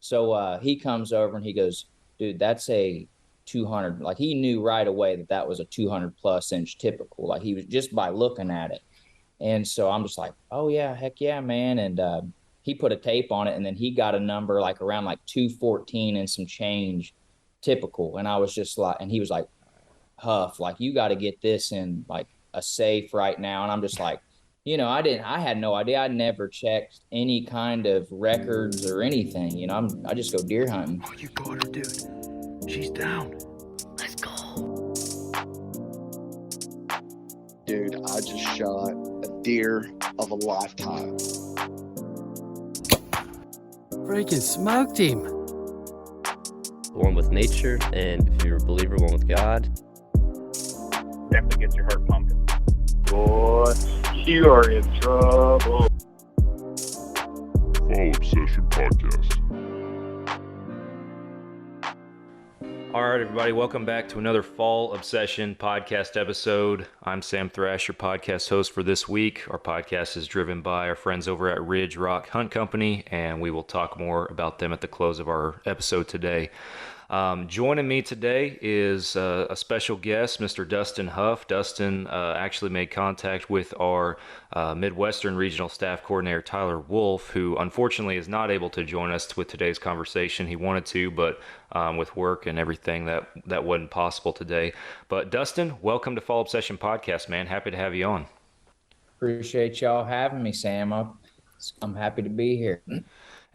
So he comes over and he goes, dude, that's a 200. Like he knew right away that that was a 200 plus inch typical. Like he was just by looking at it. And so I'm just like, oh yeah, heck yeah, man. And he put a tape on it, and then he got a number like around like 214 and some change typical. And I was just like, and he was like, Huff, like you got to get this in like a safe right now. And I'm just like, I had no idea. I never checked any kind of records or anything. I just go deer hunting. Oh, you got her, dude. She's down. Let's go. Dude, I just shot a deer of a lifetime. Freaking smoked him. One with nature, and if you're a believer, one with God. Definitely gets your heart pumping. Boy, you are in trouble. Fall Obsession Podcast. All right, everybody, welcome back to another Fall Obsession podcast episode. I'm Sam Thrash, your podcast host for this week. Our podcast is driven by our friends over at Ridge Rock Hunt Company, and we will talk more about them at the close of our episode today. Joining me today is a special guest, Mr. Dustin Huff. Dustin actually made contact with our Midwestern Regional Staff Coordinator, Tyler Wolf, who unfortunately is not able to join us with today's conversation. He wanted to, but with work and everything, that wasn't possible today. But Dustin, welcome to Fall Obsession Podcast, man. Happy to have you on. Appreciate y'all having me, Sam. I'm happy to be here.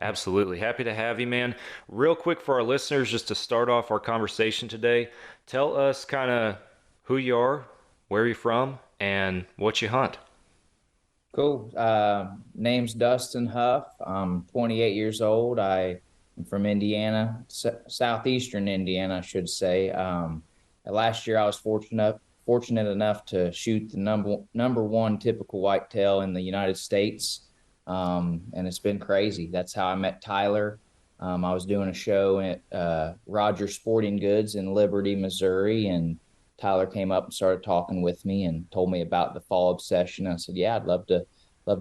Absolutely. Happy to have you, man. Real quick for our listeners, just to start off our conversation today, tell us kind of who you are, where you're from, and what you hunt. Cool. Name's Dustin Huff. I'm 28 years old. I'm from Indiana, southeastern Indiana, I should say. Last year I was fortunate enough to shoot the number one typical whitetail in the United States. And it's been crazy. That's how I met Tyler. I was doing a show at Rogers Sporting Goods in Liberty, Missouri, and Tyler came up and started talking with me and told me about the Fall Obsession. I said, yeah, I'd love to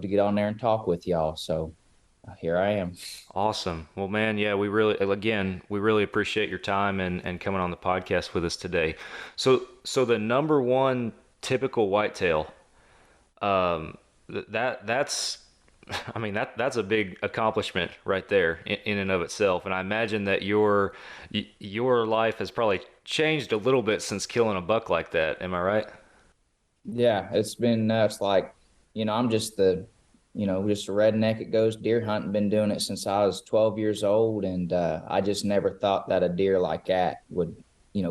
get on there and talk with y'all. So here I am. Awesome. Well, man, yeah, we really appreciate your time and coming on the podcast with us today. So the number one typical whitetail, that's a big accomplishment right there in and of itself. And I imagine that your life has probably changed a little bit since killing a buck like that. Am I right? Yeah, it's been nuts. Like, I'm just just a redneck that goes deer hunting. Been doing it since I was 12 years old. And I just never thought that a deer like that would,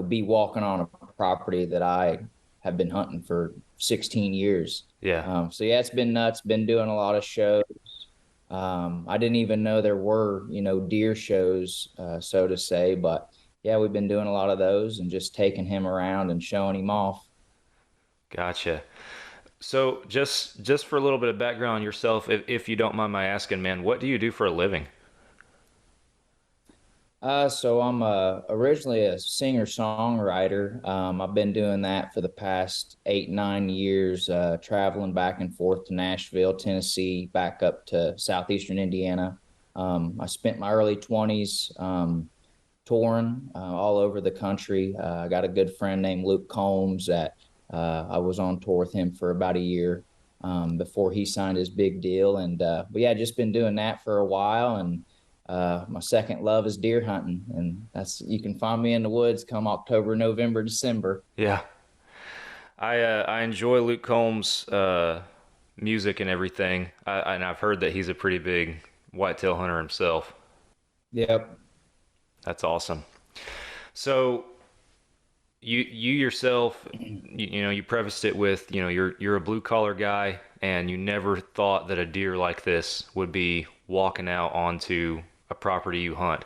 be walking on a property that I have been hunting for 16 years. Yeah. So yeah, it's been nuts. Been doing a lot of shows. I didn't even know there were, deer shows, so to say. But yeah, we've been doing a lot of those and just taking him around and showing him off. Gotcha. So just for a little bit of background on yourself, if you don't mind my asking, man, what do you do for a living? So I'm originally a singer-songwriter. I've been doing that for the past 8-9 years, traveling back and forth to Nashville, Tennessee, back up to southeastern Indiana. I spent my early 20s touring all over the country. I got a good friend named Luke Combs that I was on tour with him for about a year before he signed his big deal. And but yeah, just been doing that for a while. And my second love is deer hunting, and you can find me in the woods come October, November, December. Yeah. I enjoy Luke Combs' music and everything. And I've heard that he's a pretty big whitetail hunter himself. Yep. That's awesome. So you yourself, you prefaced it with, you're a blue collar guy, and you never thought that a deer like this would be walking out onto a property you hunt.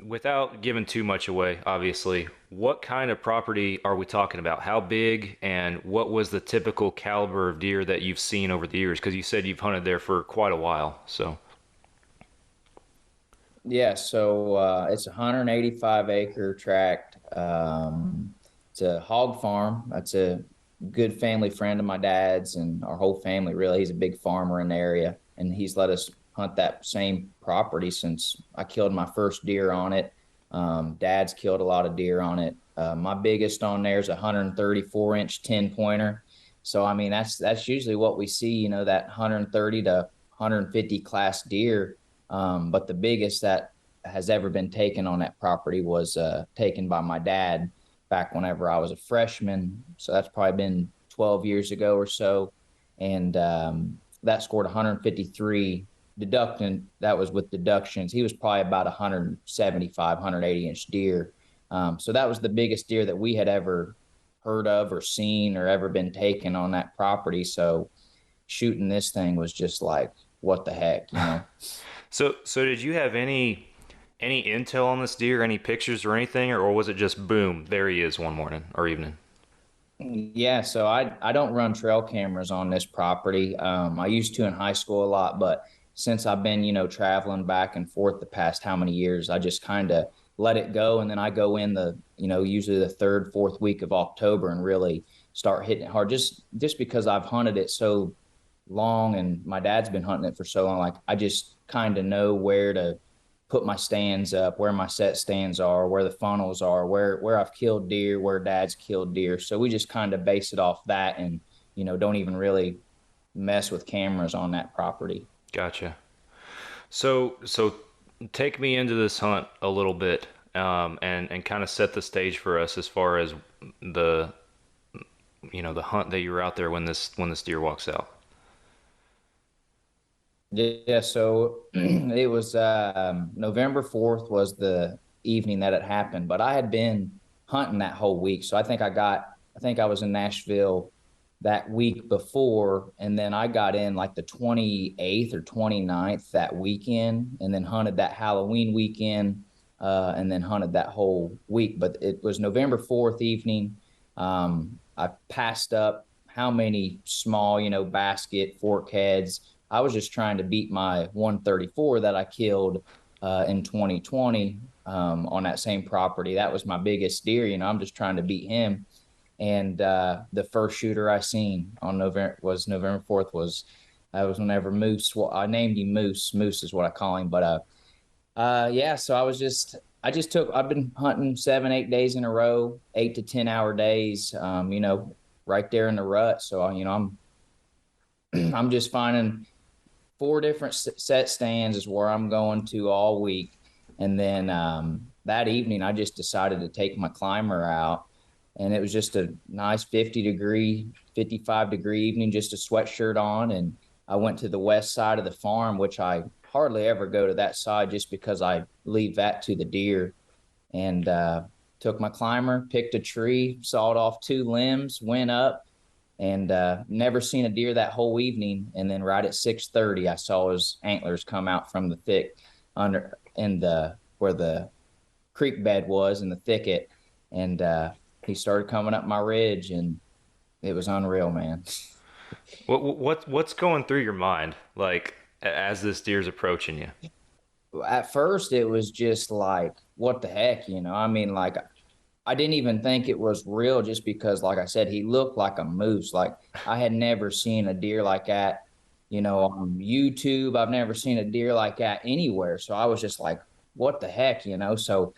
Without giving too much away, obviously, what kind of property are we talking about? How big, and what was the typical caliber of deer that you've seen over the years? Because you said you've hunted there for quite a while, so. Yeah, so it's a 185-acre tract. It's a hog farm. That's a good family friend of my dad's and our whole family, really. He's a big farmer in the area, and he's let us hunt that same property since I killed my first deer on it. Dad's killed a lot of deer on it. My biggest on there is a 134-inch 10-pointer. So, I mean, that's usually what we see, you know, that 130 to 150 class deer. But the biggest that has ever been taken on that property was taken by my dad back whenever I was a freshman. So that's probably been 12 years ago or so. And that scored 153 deducting. That was with deductions. He was probably about 175, 180-inch deer. So that was the biggest deer that we had ever heard of or seen or ever been taken on that property. So shooting this thing was just like, what the heck, you know? So did you have any intel on this deer, any pictures or anything, or was it just boom, there he is one morning or evening? Yeah, so I don't run trail cameras on this property. I used to in high school a lot, but since I've been, you know, traveling back and forth the past how many years, I just kind of let it go. And then I go in the, you know, usually the third, fourth week of October and really start hitting it hard just because I've hunted it so long and my dad's been hunting it for so long. Like I just kind of know where to put my stands up, where my set stands are, where the funnels are, where I've killed deer, where dad's killed deer. So we just kind of base it off that and, you know, don't even really mess with cameras on that property. Gotcha. So take me into this hunt a little bit, and kind of set the stage for us as far as the, you know, the hunt that you were out there when this deer walks out. Yeah, so it was November 4th was the evening that it happened, but I had been hunting that whole week. So I think I was in Nashville that week before, and then I got in like the 28th or 29th that weekend, and then hunted that Halloween weekend, and then hunted that whole week. But it was November 4th evening. I passed up how many small, you know, basket fork heads. I was just trying to beat my 134 that I killed in 2020 on that same property. That was my biggest deer. You know, I'm just trying to beat him. And the first shooter I seen on November 4th was whenever Moose. Well, I named him Moose. Moose is what I call him. But yeah. So I've been hunting 7-8 days in a row, 8 to 10 hour days. You know, right there in the rut. So you know, I'm just finding 4 different set stands is where I'm going to all week. And then that evening, I just decided to take my climber out. And it was just a nice 55 degree evening, just a sweatshirt on. And I went to the west side of the farm, which I hardly ever go to that side just because I leave that to the deer. And took my climber, picked a tree, sawed off 2 limbs, went up, and never seen a deer that whole evening. And then right at 6:30, I saw his antlers come out from the thick where the creek bed was in the thicket. And he started coming up my ridge, and it was unreal, man. What's going through your mind, like, as this deer's approaching you? At first, it was just like, what the heck, you know? I mean, like, I didn't even think it was real just because, like I said, he looked like a moose. Like I had never seen a deer like that, you know, on YouTube. I've never seen a deer like that anywhere. So I was just like, what the heck, you know? So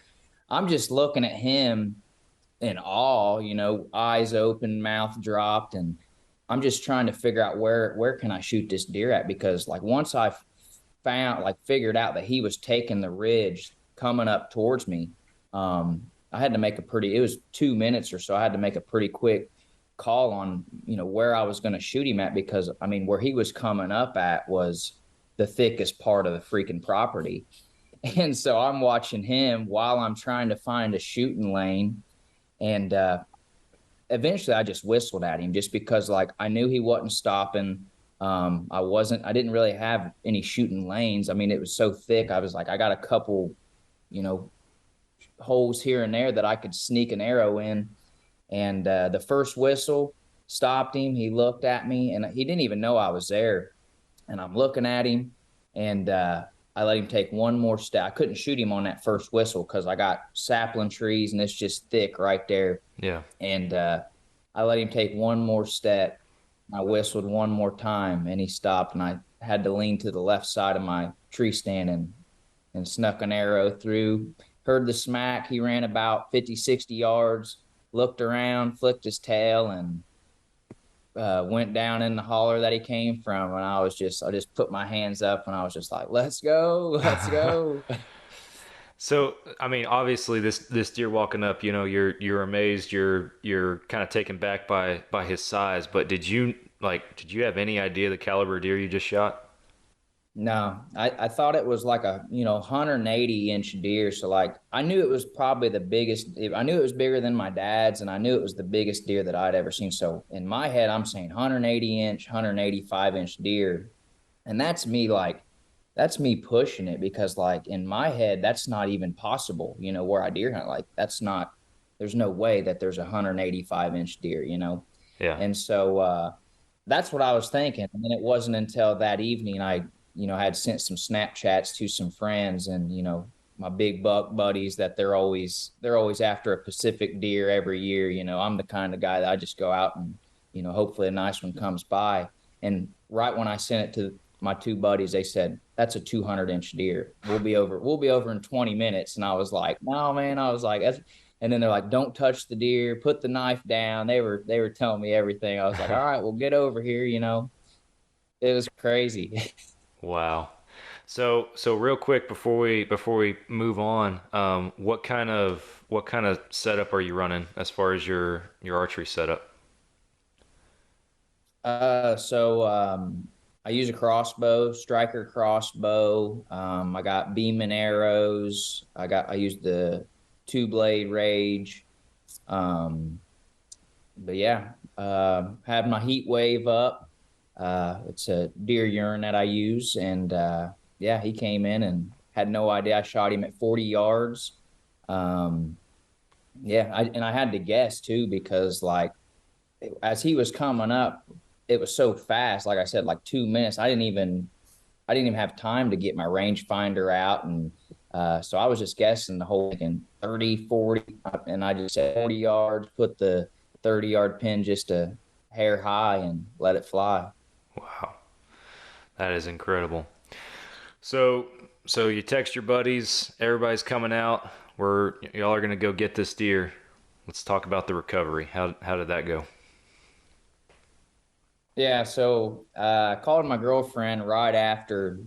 I'm just looking at him in awe, you know, eyes open, mouth dropped. And I'm just trying to figure out where can I shoot this deer at? Because like once I figured out that he was taking the ridge coming up towards me, I had to make it was 2 minutes or so. I had to make a pretty quick call on, you know, where I was going to shoot him at, because I mean, where he was coming up at was the thickest part of the freaking property. And so I'm watching him while I'm trying to find a shooting lane. And eventually I just whistled at him just because like I knew he wasn't stopping. I didn't really have any shooting lanes. I mean, it was so thick. I was like, I got a couple, you know, holes here and there that I could sneak an arrow in. And the first whistle stopped him. He looked at me and he didn't even know I was there. And I'm looking at him, and I let him take one more step. I couldn't shoot him on that first whistle because I got sapling trees and it's just thick right there. Yeah. And I let him take one more step. I whistled one more time and he stopped, and had to lean to the left side of my tree stand and snuck an arrow through. Heard the smack. He ran about 50, 60 yards, looked around, flicked his tail, and went down in the holler that he came from. And I just put my hands up and I was just like, let's go, let's go. So, I mean, obviously this deer walking up, you're amazed, you're kind of taken back by his size, but did you have any idea the caliber of deer you just shot? No, I thought it was like a 180-inch deer. So like I knew it was probably the biggest. I knew it was bigger than my dad's, and I knew it was the biggest deer that I'd ever seen. So in my head, I'm saying 180-inch, 185-inch deer, and that's me pushing it because like in my head, that's not even possible. Where I deer hunt, like that's not. There's no way that there's a 185-inch deer. Yeah. And so that's what I was thinking. And then it wasn't until that evening I had sent some Snapchats to some friends and, my big buck buddies that they're always after a Pacific deer every year. I'm the kind of guy that I just go out and, hopefully a nice one comes by. And right when I sent it to my two buddies, they said, that's a 200-inch deer. We'll be over in 20 minutes. And I was like, no, man. I was like, and then they're like, don't touch the deer, put the knife down. They were telling me everything. I was like, all right, well, get over here. It was crazy. Wow. So real quick before we move on, what kind of setup are you running as far as your archery setup? I use a crossbow, striker crossbow. I got beam and arrows. I use the 2-blade Rage. But yeah, had my heat wave up. It's a deer urine that I use. And yeah, he came in and had no idea. I shot him at 40 yards. Yeah, I had to guess too, because like as he was coming up, it was so fast. Like I said, like 2 minutes. I didn't even have time to get my rangefinder out. And so I was just guessing the whole thing, 30, 40, and I just said 40 yards, put the 30-yard pin just a hair high and let it fly. Wow. That is incredible. So you text your buddies, everybody's coming out. Y'all are going to go get this deer. Let's talk about the recovery. How did that go? Yeah, so I called my girlfriend right after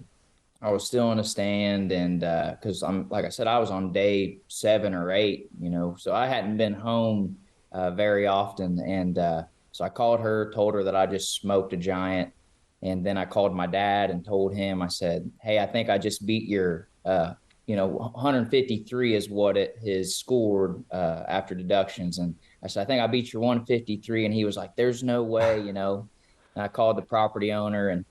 I was still in a stand, and because like I said, I was on day 7 or 8, so I hadn't been home very often, and so I called her, told her that I just smoked a giant, and then I called my dad and told him, I said, hey, I think I just beat your 153 is what it is scored after deductions, and I said, I think I beat your 153, and he was like, there's no way, And I called the property owner, and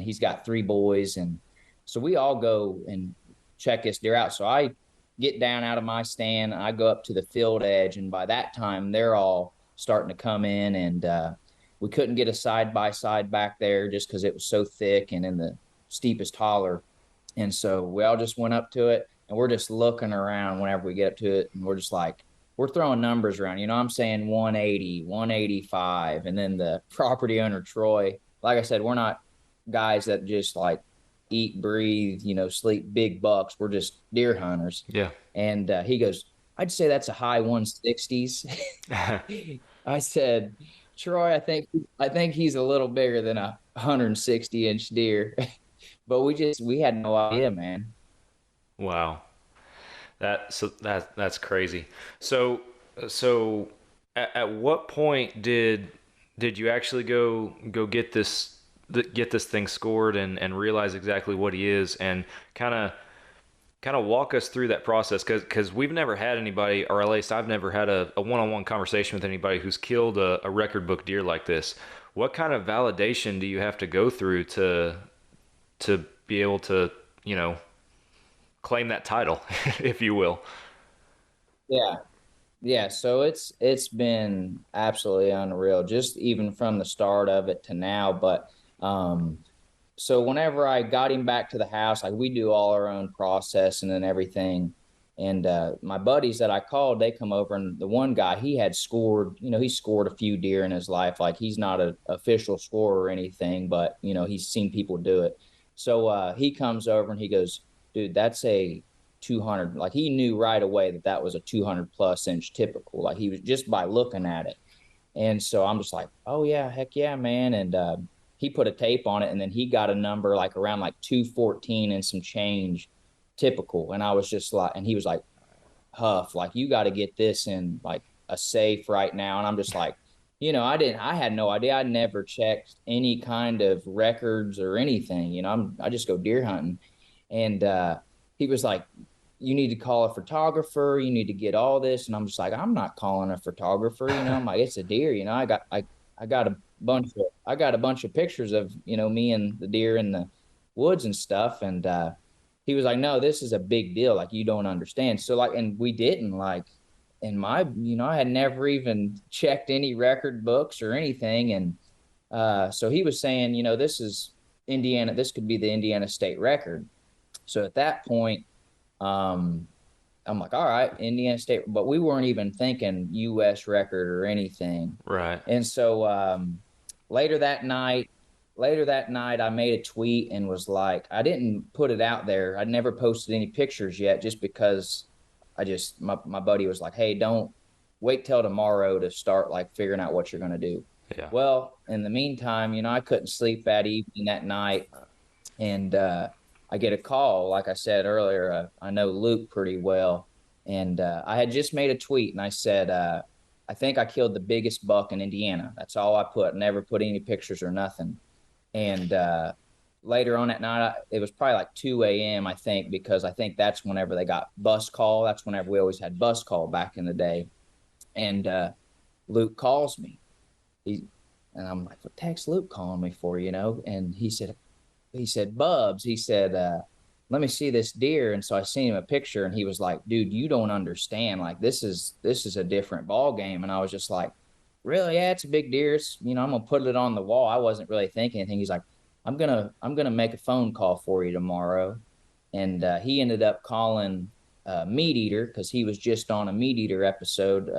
he's got 3 boys. And so we all go and check this deer out. So I get down out of my stand. I go up to the field edge. And by that time, they're all starting to come in. And we couldn't get a side-by-side back there just because it was so thick and in the steepest holler. And so we all just went up to it. And we're just looking around whenever we get up to it. And we're just like, we're throwing numbers around, I'm saying 180, 185. And then the property owner, Troy, like I said, we're not guys that just like eat, breathe, sleep big bucks. We're just deer hunters. Yeah. And he goes, I'd say that's a high 160s. I said, Troy, I think he's a little bigger than a 160-inch deer. But we had no idea, man. Wow. That's crazy. So at what point did you actually go get this thing scored and realize exactly what he is, and kind of walk us through that process, because we've never had anybody, or at least I've never had a one-on-one conversation with anybody who's killed a record book deer like this. What kind of validation do you have to go through to be able to claim that title, if you will? Yeah. So it's been absolutely unreal, just even from the start of it to now. But so whenever I got him back to the house, like we do all our own processing and everything. And my buddies that I called, they come over, and the one guy, he had scored, he scored a few deer in his life. Like he's not an official scorer or anything, but he's seen people do it. So he comes over and he goes, dude, that's a 200. Like he knew right away that that was a 200 plus inch typical. Like he was just by looking at it. And so I'm just like, oh yeah, heck yeah, man. And he put a tape on it, and then he got a number like around like 214 and some change typical. And I was just like, and he was like, Huff, like you got to get this in like a safe right now. And I'm just like, I had no idea. I never checked any kind of records or anything. I just go deer hunting. And he was like, you need to call a photographer. You need to get all this. And I'm just like, I'm not calling a photographer. I'm like, it's a deer. I got a bunch of pictures of, me and the deer in the woods and stuff. And he was like, no, this is a big deal. Like, you don't understand. So like, and we didn't like, in my, I had never even checked any record books or anything. And so he was saying, this is Indiana. This could be the Indiana state record. So at that point, I'm like, all right, Indiana State, but we weren't even thinking U.S. record or anything. Right. And so later that night, I made a tweet and was like, I didn't put it out there. I'd never posted any pictures yet, just because my buddy was like, hey, don't wait till tomorrow to start like figuring out what you're going to do. Yeah. Well, in the meantime, I couldn't sleep that evening, that night. And I get a call. Like I said earlier, I know Luke pretty well. And I had just made a tweet and I said, I think I killed the biggest buck in Indiana. That's all I put. Never put any pictures or nothing. And later on at night, it was probably like 2 a.m., I think, because I think that's whenever they got bus call. That's whenever we always had bus call back in the day. And Luke calls me. And I'm like, what the heck's Luke calling me for, And he said, Bubs, he said, let me see this deer. And so I seen him a picture and he was like, dude, you don't understand. Like, this is a different ball game. And I was just like, really? Yeah, it's a big deer. It's, I'm going to put it on the wall. I wasn't really thinking anything. He's like, I'm going to make a phone call for you tomorrow. And he ended up calling Meat Eater, because he was just on a Meat Eater episode,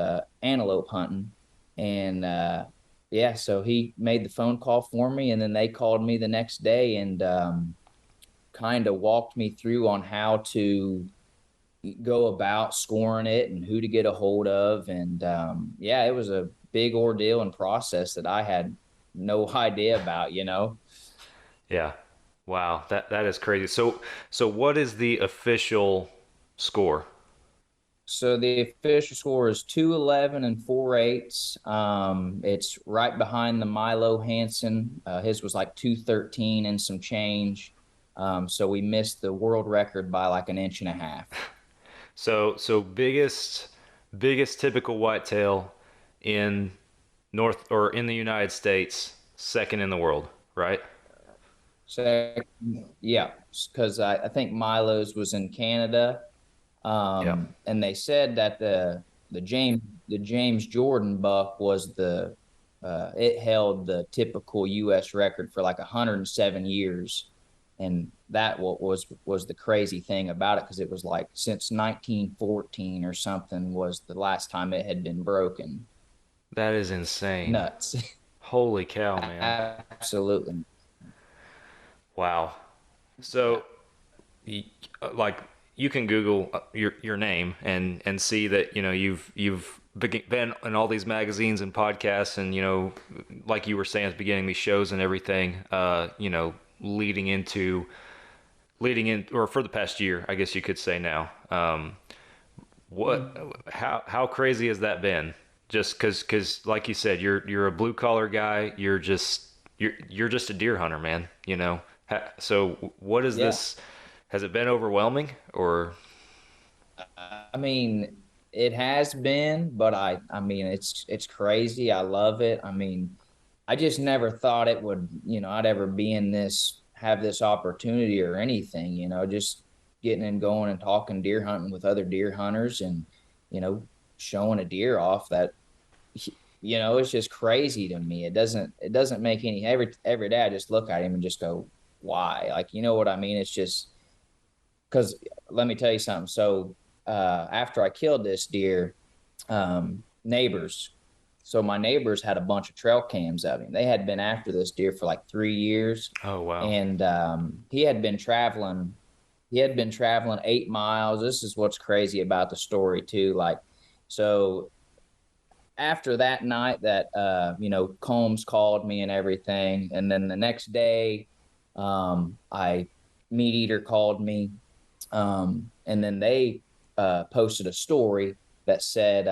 antelope hunting. And yeah, so he made the phone call for me, and then they called me the next day and kind of walked me through on how to go about scoring it and who to get a hold of. And yeah, it was a big ordeal and process that I had no idea about, Yeah. Wow. That is crazy. So what is the official score? So the official score is 211 and 4/8. It's right behind the Milo Hanson. His was like 213 and some change. So we missed the world record by like an inch and a half. So biggest typical whitetail in in the United States, second in the world, right? So yeah, because I think Milo's was in Canada. Yeah. And they said that the James Jordan buck was it held the typical U.S. record for like 107 years, and that was the crazy thing about it, because it was like since 1914 or something was the last time it had been broken. That is insane. Nuts. Holy cow, man. Absolutely. Wow. So, like, you can Google your name and see that you've been in all these magazines and podcasts, and like you were saying at the beginning, these shows and everything. Leading in, or for the past year, I guess you could say now. How crazy has that been? Just because like you said, you're a blue collar guy. You're just a deer hunter, man. So what is this? Has it been overwhelming, or? I mean, it has been, but I mean, it's crazy. I love it. I mean, I just never thought it would, I'd ever have this opportunity or anything, just getting and going and talking deer hunting with other deer hunters and, showing a deer off that, it's just crazy to me. It doesn't make every day I just look at him and just go, why? Like, you know what I mean? It's just, because let me tell you something. So after I killed this deer, neighbors so my neighbors had a bunch of trail cams of him. They had been after this deer for like 3 years. Oh, wow. And he had been traveling. He had been traveling 8 miles. This is what's crazy about the story too. Like, so after that night that Combs called me and everything, and then the next day, I Meat Eater called me, and then they posted a story that said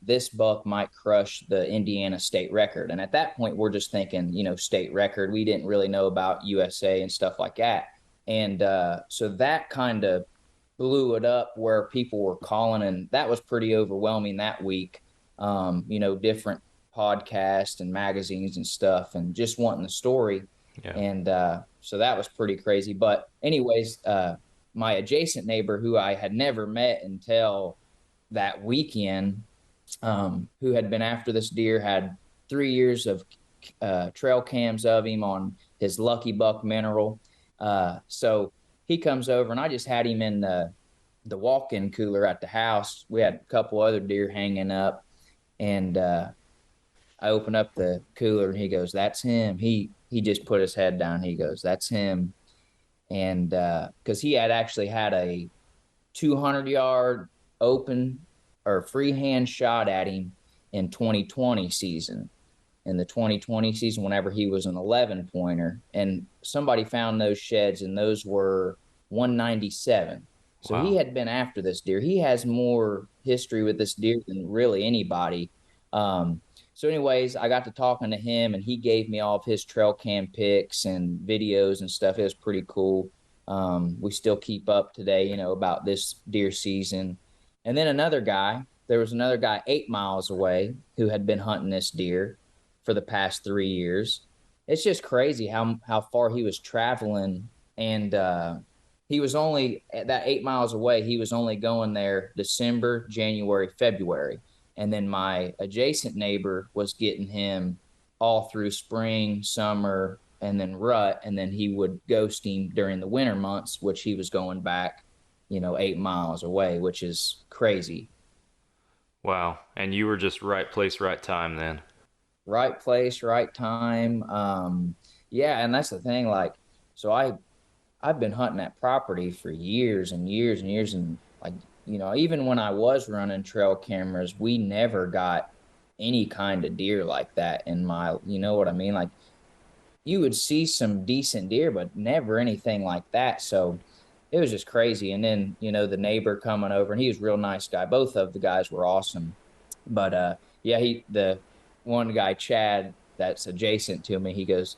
this buck might crush the Indiana state record. And at that point, we're just thinking, state record. We didn't really know about USA and stuff like that. And so that kind of blew it up where people were calling, and that was pretty overwhelming that week. Different podcasts and magazines and stuff, and just wanting the story. Yeah. And so that was pretty crazy. But anyways, my adjacent neighbor, who I had never met until that weekend, who had been after this deer, had 3 years of trail cams of him on his Lucky Buck mineral. So he comes over, and I just had him in the walk-in cooler at the house. We had a couple other deer hanging up, and I open up the cooler, and he goes, "That's him." He just put his head down. He goes, "That's him." And because he had actually had a 200-yard open or freehand shot at him in 2020 season. In the 2020 season, whenever he was an 11-pointer, and somebody found those sheds, and those were 197. So Wow. he had been after this deer. He has more history with this deer than really anybody. So anyways, I got to talking to him, and he gave me all of his trail cam pics and videos and stuff. It was pretty cool. We still keep up today, about this deer season. And then there was another guy 8 miles away who had been hunting this deer for the past 3 years. It's just crazy how far he was traveling. And he was only at that 8 miles away. He was only going there December, January, February. And then my adjacent neighbor was getting him all through spring, summer, and then rut. And then he would ghost him during the winter months, which he was going back, 8 miles away, which is crazy. Wow. And you were just right place, right time then. Right place, right time. Yeah, and that's the thing. Like, so I've been hunting that property for years and years and years, and like, even when I was running trail cameras, we never got any kind of deer like that in my, you know what I mean? Like, you would see some decent deer, but never anything like that. So it was just crazy. And then, the neighbor coming over, and he was a real nice guy. Both of the guys were awesome. But yeah, the one guy, Chad, that's adjacent to me, he goes,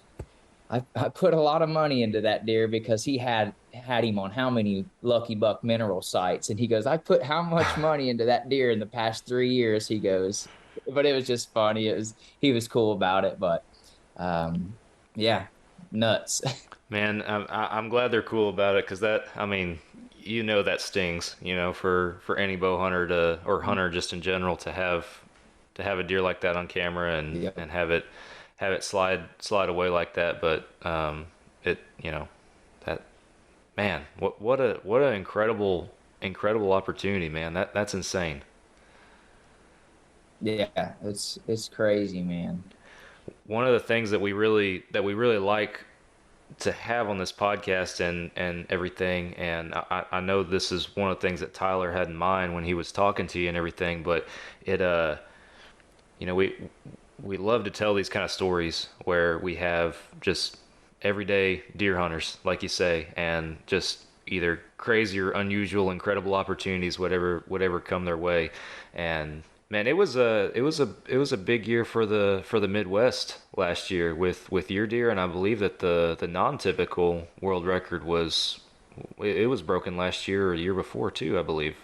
I put a lot of money into that deer because he had him on how many Lucky Buck mineral sites. And he goes, I put how much money into that deer in the past 3 years, he goes. But it was just funny. He was cool about it. But yeah, nuts. Man, I'm glad they're cool about it, because that stings, for any bow hunter or hunter just in general to have a deer like that on camera and Yep. and have it slide away like that. But that, man, what an incredible opportunity, man. That's insane. Yeah, it's crazy, man. One of the things that we really like to have on this podcast and everything, and I know this is one of the things that Tyler had in mind when he was talking to you and everything, but it we love to tell these kind of stories where we have just everyday deer hunters, like you say, and just either crazy or unusual, incredible opportunities, whatever come their way. And man, it was a big year for the Midwest last year with your deer, and I believe that the non-typical world record was broken last year or the year before too, I believe.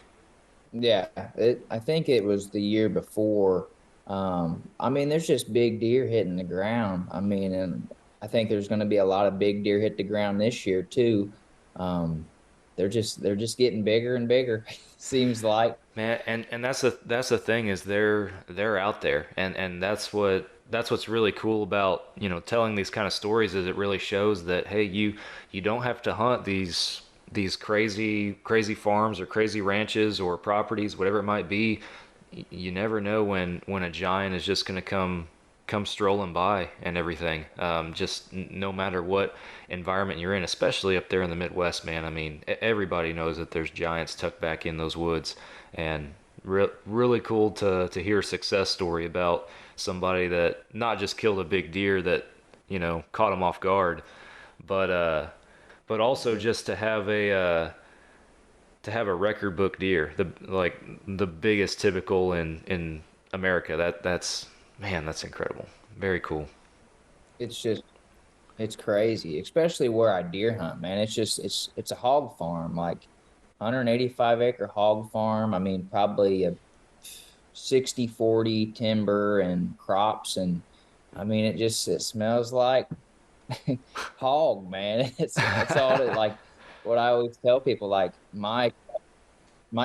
Yeah, I think it was the year before. There's just big deer hitting the ground. And I think there's going to be a lot of big deer hit the ground this year too. They're just getting bigger and bigger. Seems like. Man, and that's the thing, is they're out there, and that's what's really cool about telling these kind of stories, is it really shows that, hey, you don't have to hunt these crazy farms or crazy ranches or properties, whatever it might be. you never know when a giant is just going to come strolling by and everything. Just no matter what environment you're in, especially up there in the Midwest, man. I mean, everybody knows that there's giants tucked back in those woods, and really cool to hear a success story about somebody that not just killed a big deer that caught him off guard, but also just to have a record book deer, the biggest typical in America. That's man, that's incredible. Very cool. It's crazy, especially where I deer hunt, man. It's a hog farm, like 185-acre hog farm. I mean, probably a 60-40 timber and crops, and I mean, it smells like hog, man. It's all it like. What I always tell people, like my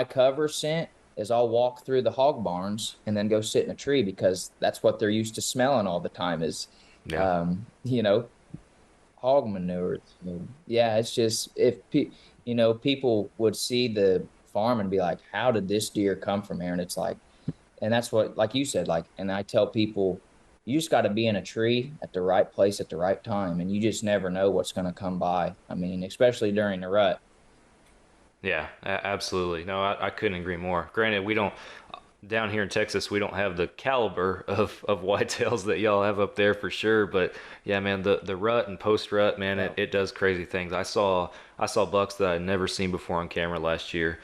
cover scent is I'll walk through the hog barns and then go sit in a tree because that's what they're used to smelling all the time is, Yeah. you know, hog manure. So, yeah, it's just people would see the farm and be like, how did this deer come from here? And it's like, and that's what, like you said, like, and I tell people, you just got to be in a tree at the right place at the right time, and you just never know what's going to come by. I mean, especially during the rut. Yeah, absolutely. No, I couldn't agree more. Granted, we don't down here in Texas, we don't have the caliber of whitetails that y'all have up there for sure. But yeah, man, the rut and post rut, man, it does crazy things. I saw bucks that I'd never seen before on camera last year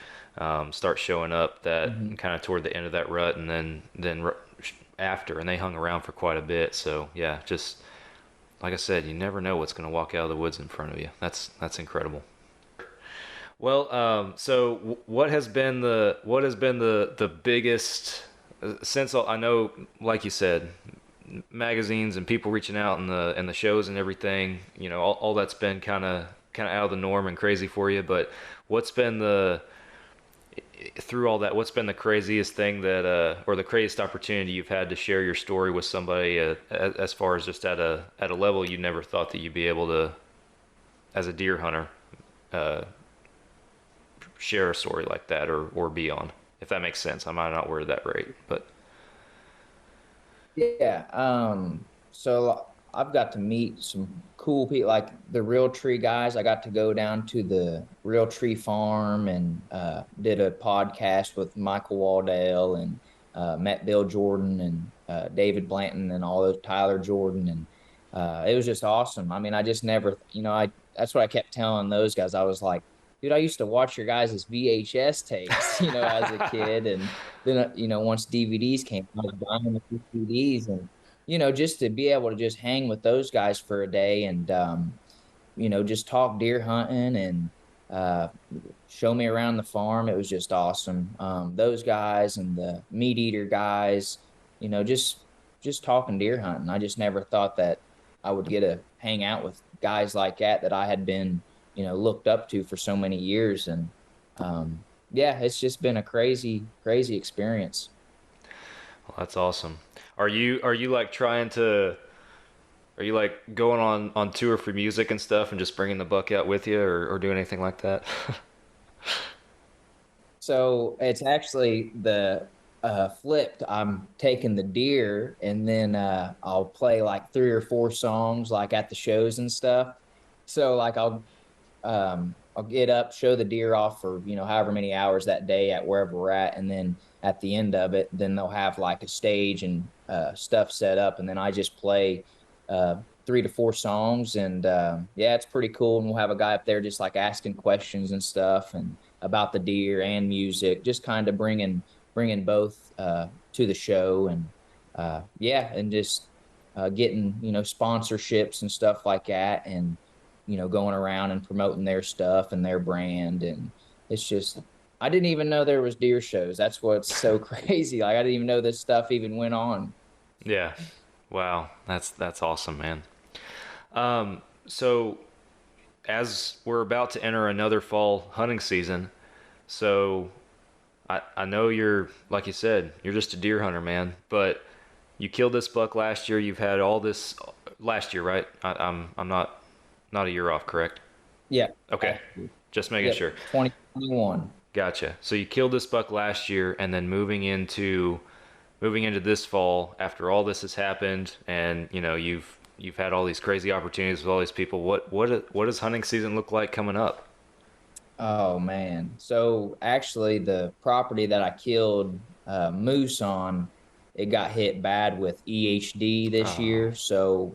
start showing up that kind of toward the end of that rut, and then after, and they hung around for quite a bit. So yeah, just like I said, you never know what's going to walk out of the woods in front of you. That's incredible. Well, so what has been the biggest since I know, like you said, magazines and people reaching out and the shows and everything, all that's been kind of out of the norm and crazy for you. But what's been through all that, what's been the craziest thing or the craziest opportunity you've had to share your story with somebody as far as just at a level you never thought that you'd be able to, as a deer hunter, share a story like that or be on, if that makes sense. I might not word that right, but Yeah. So I've got to meet some cool people, like the Real Tree guys. I got to go down to the Real Tree farm and did a podcast with Michael Waldale and met Bill Jordan and David Blanton and all those, Tyler Jordan. And it was just awesome. I mean, I just never, that's what I kept telling those guys. I was like, dude, I used to watch your guys' VHS tapes, as a kid. And then, once DVDs came, I was buying the DVDs and, just to be able to just hang with those guys for a day and, just talk deer hunting and show me around the farm. It was just awesome. Those guys and the meat eater guys, just talking deer hunting. I just never thought that I would get to hang out with guys like that I had been, looked up to for so many years. And yeah, it's just been a crazy experience. well, that's awesome. Are you like are you like going on tour for music and stuff and just bringing the buck out with you or doing anything like that? So it's actually the flipped. I'm taking the deer and then I'll play like 3 or 4 songs like at the shows and stuff. So like I'll get up, show the deer off for, however many hours that day at wherever we're at. And then at the end of it, then they'll have like a stage and stuff set up. And then I just play 3 to 4 songs. And yeah, it's pretty cool. And we'll have a guy up there just like asking questions and stuff and about the deer and music, just kind of bringing both to the show. And yeah, and just getting, sponsorships and stuff like that. And, going around and promoting their stuff and their brand. And it's just, I didn't even know there was deer shows. That's what's so crazy. Like I didn't even know this stuff even went on. Yeah. Wow. That's awesome, man. So as we're about to enter another fall hunting season, so I know you're, like you said, you're just a deer hunter, man, but you killed this buck last year. You've had all this last year, right? I'm not a year off, correct? Yeah. Okay. Just making sure. 2021. Gotcha. So you killed this buck last year, and then moving into this fall, after all this has happened, and you've had all these crazy opportunities with all these people. What does hunting season look like coming up? Oh man. So actually the property that I killed moose on, it got hit bad with EHD this Oh, year. So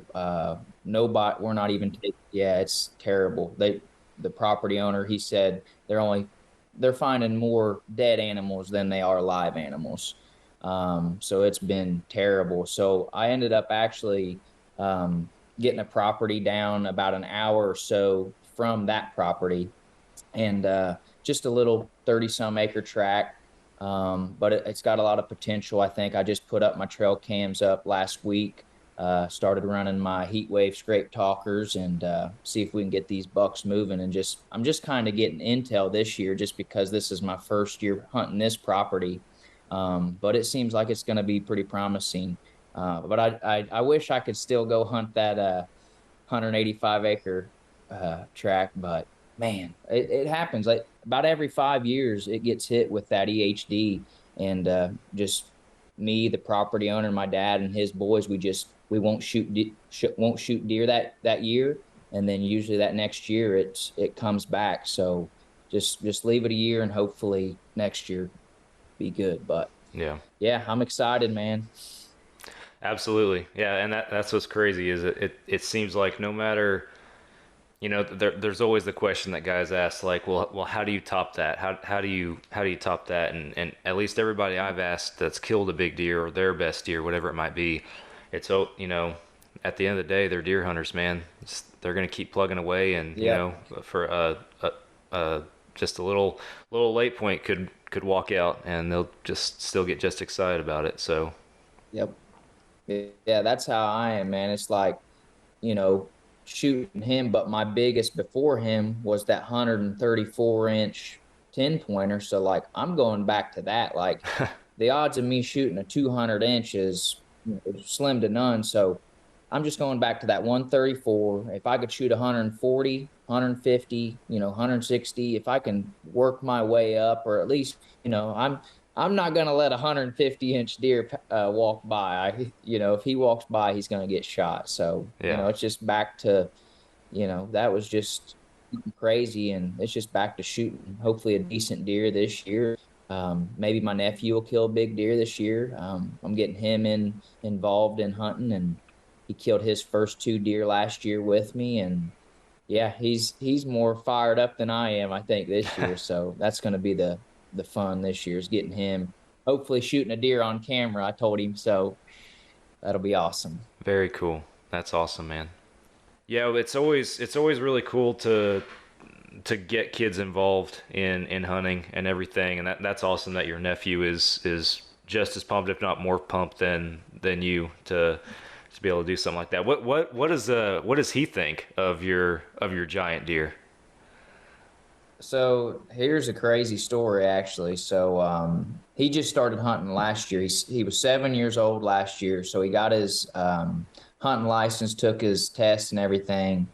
nobody, we're not even taking, yeah, it's terrible. The property owner, he said they're finding more dead animals than they are live animals. So it's been terrible. So I ended up actually getting a property down about an hour or so from that property, and just a little 30 some acre tract. But it's got a lot of potential. I think I just put up my trail cams up last week, started running my heat wave scrape talkers, and see if we can get these bucks moving. And I'm just kind of getting intel this year just because this is my first year hunting this property. But it seems like it's going to be pretty promising. But I wish I could still go hunt that 185 acre track, but man, it happens. Like about every 5 years, it gets hit with that EHD, and just me, the property owner, my dad, and his boys, we won't shoot deer that year, and then usually that next year it comes back. So just leave it a year, and hopefully next year be good. But yeah. yeah, I'm excited, man. Absolutely. Yeah, and that's what's crazy is it seems like no matter, there's always the question that guys ask, like, well, how do you top that? How do you top that? And at least everybody I've asked that's killed a big deer or their best deer, whatever it might be, it's at the end of the day, they're deer hunters, man. They're gonna keep plugging away, and Yeah. for just a little late point could walk out, and they'll just still get just excited about it. So Yep. Yeah, that's how I am, man. It's like, you know, shooting him, but my biggest before him was that 134-inch 10 pointer. So like I'm going back to that. Like the odds of me shooting a 200 inches slim to none. So I'm just going back to that 134. If I could shoot 140, 150, 160, if I can work my way up, or at least, I'm not going to let a 150-inch deer walk by. If he walks by, he's going to get shot. So, yeah, it's just back to, that was just crazy. And it's just back to shooting, hopefully a decent deer this year. Maybe my nephew will kill a big deer this year. I'm getting him involved in hunting, and he killed his first 2 deer last year with me. And yeah, he's more fired up than I am, I think, this year. So that's going to be the fun this year, is getting him hopefully shooting a deer on camera. I told him, so that'll be awesome. very cool. That's awesome, man. Yeah, it's always really cool to get kids involved in hunting and everything, and that's awesome that your nephew is just as pumped, if not more pumped than you to be able to do something like that. What does he think of your giant deer? So here's a crazy story, actually. So he just started hunting last year. He was 7 years old last year, so he got his hunting license, took his test and everything,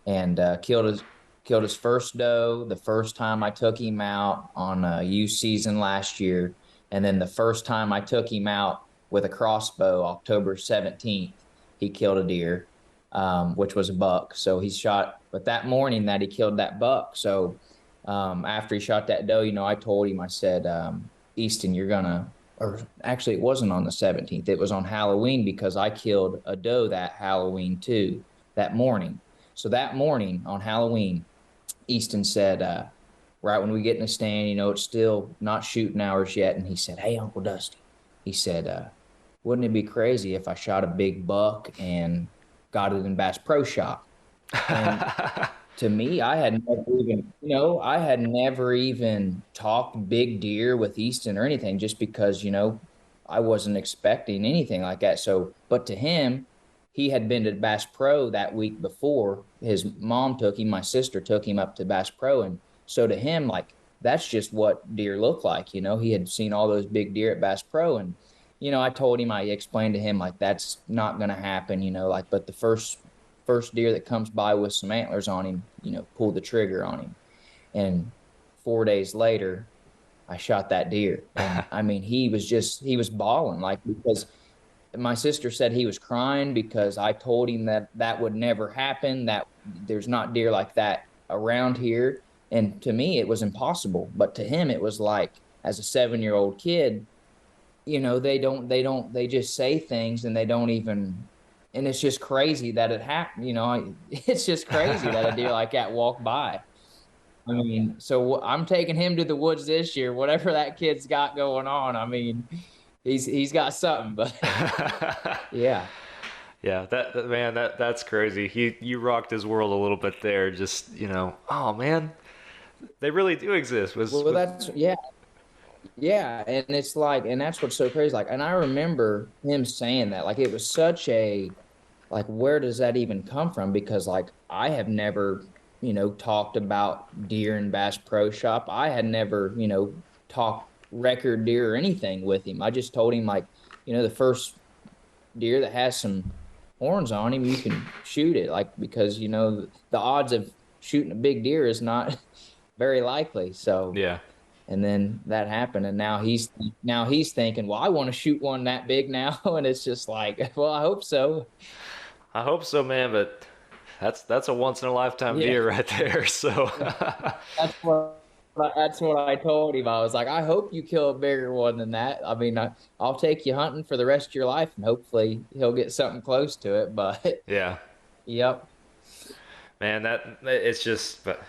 and killed his first doe the first time I took him out on a youth season last year, and then the first time I took him out with a crossbow, October 17th, he killed a deer, which was a buck. So he shot, but that morning that he killed that buck. So after he shot that doe, I told him, I said, Easton, or actually it wasn't on the 17th, it was on Halloween, because I killed a doe that Halloween too, that morning. So that morning on Halloween, Easton said, right when we get in the stand, it's still not shooting hours yet. And he said, hey, Uncle Dusty, he said, wouldn't it be crazy if I shot a big buck and got it in Bass Pro Shop? And to me, I had never even talked big deer with Easton or anything, just because, I wasn't expecting anything like that. So, but to him, he had been to Bass Pro that week before. His mom took him, my sister took him up to Bass Pro. And so to him, like, that's just what deer look like. He had seen all those big deer at Bass Pro. And, I explained to him, like, that's not going to happen, like, but the first deer that comes by with some antlers on him, pull the trigger on him. And 4 days later, I shot that deer. And I mean, he was bawling, like, because my sister said he was crying because I told him that that would never happen, that there's not deer like that around here. And to me, it was impossible. But to him, it was like, as a 7-year-old kid, they just say things and they don't even, and it's just crazy that it happened. It's just crazy that a deer like that walked by. I mean, so I'm taking him to the woods this year, whatever that kid's got going on. I mean, he's got something, but yeah. Yeah, man, that's crazy. You rocked his world a little bit there. Just oh man, they really do exist. Well, that's yeah. Yeah, and it's like, and that's what's so crazy. Like, and I remember him saying that, like, it was such a, like, where does that even come from? Because, like, I have never, talked about deer and Bass Pro Shop. I had never, talked record deer or anything with him. I just told him, like, the first deer that has some horns on him, you can shoot it, like, because the odds of shooting a big deer is not very likely. So yeah. And then that happened, and now he's thinking, well, I want to shoot one that big now, and it's just like, well, I hope so. I hope so, man. But that's a once in a lifetime Yeah. deer right there. So That's what I told him. I was like, I hope you kill a bigger one than that. I mean, I'll take you hunting for the rest of your life, and hopefully he'll get something close to it. But yeah, yep. man, that it's just but.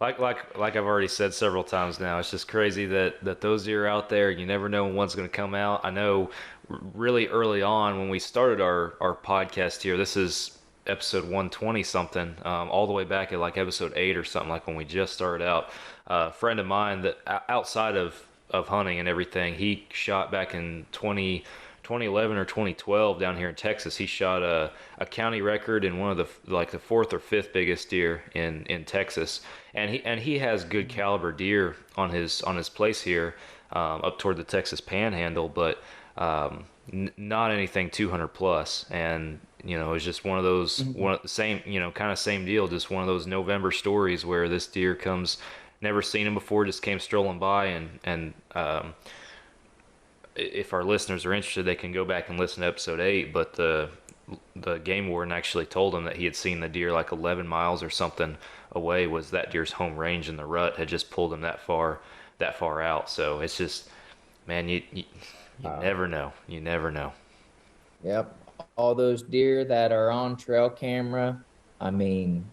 Like I've already said several times now, it's just crazy that those deer are out there. You never know when one's going to come out. I know really early on when we started our podcast here, this is episode 120 something, all the way back at like episode 8 or something, like when we just started out. A friend of mine that outside of hunting and everything, he shot back in 2011 or 2012 down here in Texas. He shot a county record in one of the fourth or fifth biggest deer in Texas, and he has good caliber deer on his place here, up toward the Texas Panhandle, but not anything 200 plus. And it's just one of those same kind of same deal, just one of those November stories where this deer comes, never seen him before, just came strolling by, and if our listeners are interested, they can go back and listen to episode 8. But the game warden actually told him that he had seen the deer like 11 miles or something away was that deer's home range, and the rut had just pulled him that far out. So it's just, man, you never know. You never know. Yep. All those deer that are on trail camera, I mean,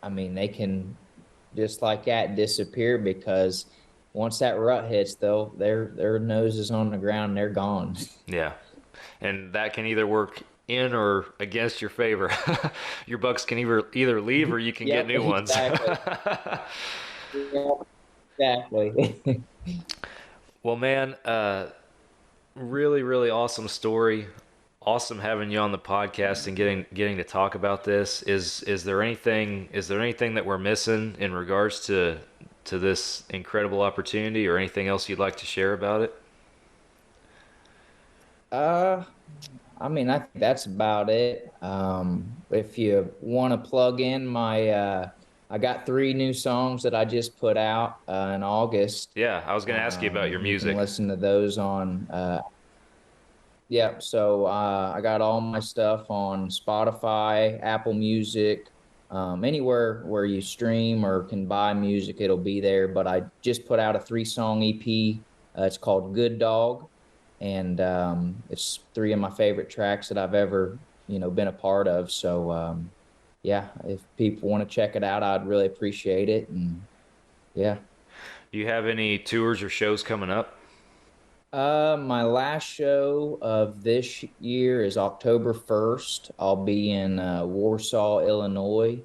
they can just like that disappear, because once that rut hits, though, their nose is on the ground and they're gone. Yeah. And that can either work in or against your favor. Your bucks can either leave or you can get new ones. Exactly. Exactly. Well, man, really, really awesome story. Awesome having you on the podcast and getting to talk about this. Is there anything that we're missing in regards to this incredible opportunity, or anything else you'd like to share about it? I mean, I think that's about it. If you want to plug in I got 3 new songs that I just put out in August. Yeah, I was going to ask you about your music. You can listen to those on. Yep. So I got all my stuff on Spotify, Apple Music, anywhere where you stream or can buy music, it'll be there. But I just put out a 3-song EP. It's called Good Dog, and it's 3 of my favorite tracks that I've ever been a part of. So yeah, if people want to check it out, I'd really appreciate it. And yeah. Do you have any tours or shows coming up? My last show of this year is October 1st. I'll be in Warsaw, Illinois,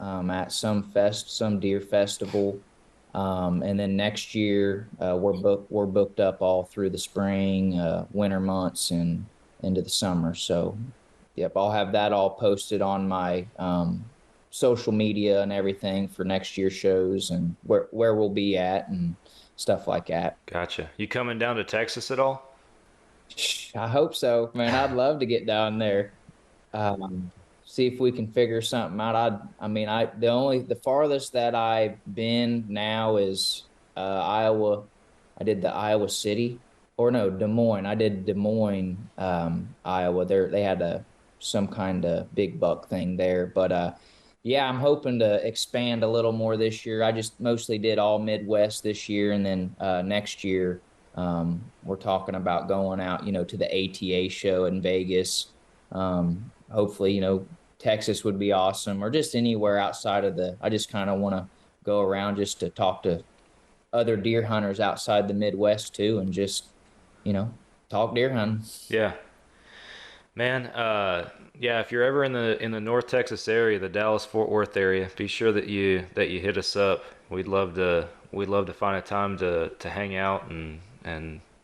at some deer festival. And then next year, we're booked up all through the spring, winter months, and into the summer. So, yep, I'll have that all posted on my social media and everything for next year's shows, and where we'll be at and stuff like that. Gotcha. You coming down to Texas at all? I hope so, man. I'd love to get down there. See if we can figure something out. The farthest that I've been now is Iowa. I did the Iowa City, or no, Des Moines. I did Des Moines, Iowa. They had some kind of big buck thing there. But yeah, I'm hoping to expand a little more this year. I just mostly did all Midwest this year, and then next year we're talking about going out, to the ATA show in Vegas. Hopefully, Texas would be awesome, or just anywhere outside of I just kind of want to go around just to talk to other deer hunters outside the Midwest too, and just, talk deer hunting. Yeah. Man, yeah, if you're ever in the North Texas area, the Dallas-Fort Worth area, be sure that you hit us up. We'd love to find a time to hang out and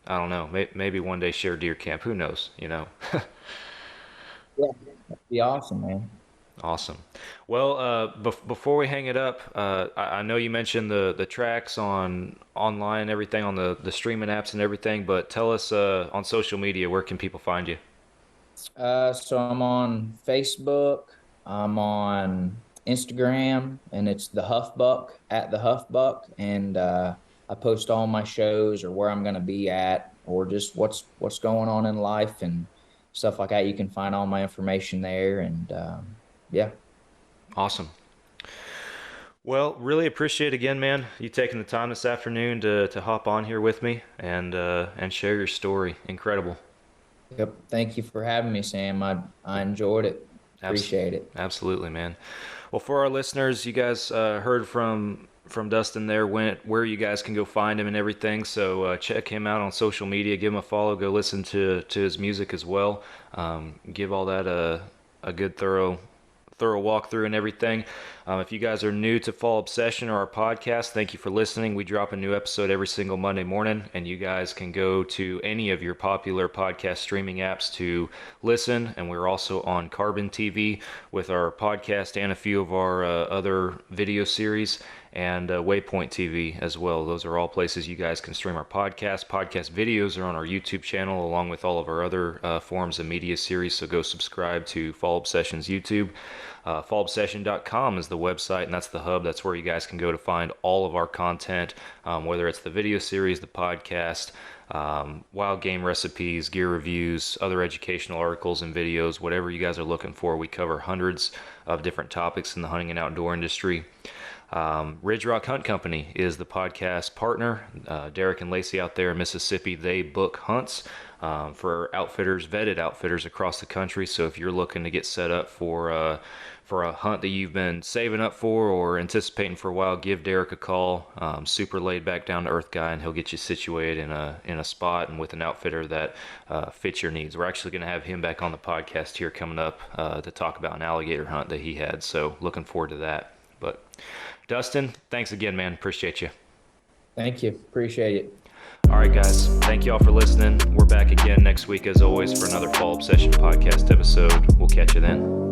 I don't know, maybe one day share deer camp. Who knows, Yeah, that'd be awesome, man. Awesome. Well, before we hang it up, I know you mentioned the tracks online, everything on the streaming apps and everything, but tell us on social media, where can people find you? So I'm on Facebook, I'm on Instagram, and it's the Huff Buck, at the Huff Buck, and I post all my shows or where I'm going to be at, or just what's going on in life and stuff like that. You can find all my information there, and yeah. Awesome. Well, really appreciate again, man, you taking the time this afternoon to hop on here with me and share your story. Incredible. Yep. Thank you for having me, Sam. I enjoyed it. Appreciate it. Absolutely, man. Well, for our listeners, you guys heard from Dustin there, where you guys can go find him and everything. So check him out on social media, give him a follow, go listen to his music as well. Give all that a good thorough walkthrough and everything. If you guys are new to Fall Obsession or our podcast, thank you for listening. We drop a new episode every single Monday morning, and you guys can go to any of your popular podcast streaming apps to listen. And we're also on Carbon TV with our podcast and a few of our other video series, and Waypoint TV as well. Those are all places you guys can stream our podcast. Podcast videos are on our YouTube channel, along with all of our other forms of media series. So go subscribe to Fall Obsession's YouTube. Fallobsession.com is the website, and that's the hub. That's where you guys can go to find all of our content, whether it's the video series, the podcast, wild game recipes, gear reviews, other educational articles and videos, whatever you guys are looking for. We cover hundreds of different topics in the hunting and outdoor industry. Ridge Rock Hunt Company is the podcast partner. Derek and Lacey out there in Mississippi, they book hunts for outfitters, vetted outfitters across the country. So if you're looking to get set up for a hunt that you've been saving up for or anticipating for a while, give Derek a call. Super laid back, down to earth guy, and he'll get you situated in a spot and with an outfitter that fits your needs. We're actually going to have him back on the podcast here coming up to talk about an alligator hunt that he had. So looking forward to that. But Dustin, thanks again, man. Appreciate you. Thank you. Appreciate it. All right, guys. Thank you all for listening. We're back again next week, as always, for another Fall Obsession podcast episode. We'll catch you then.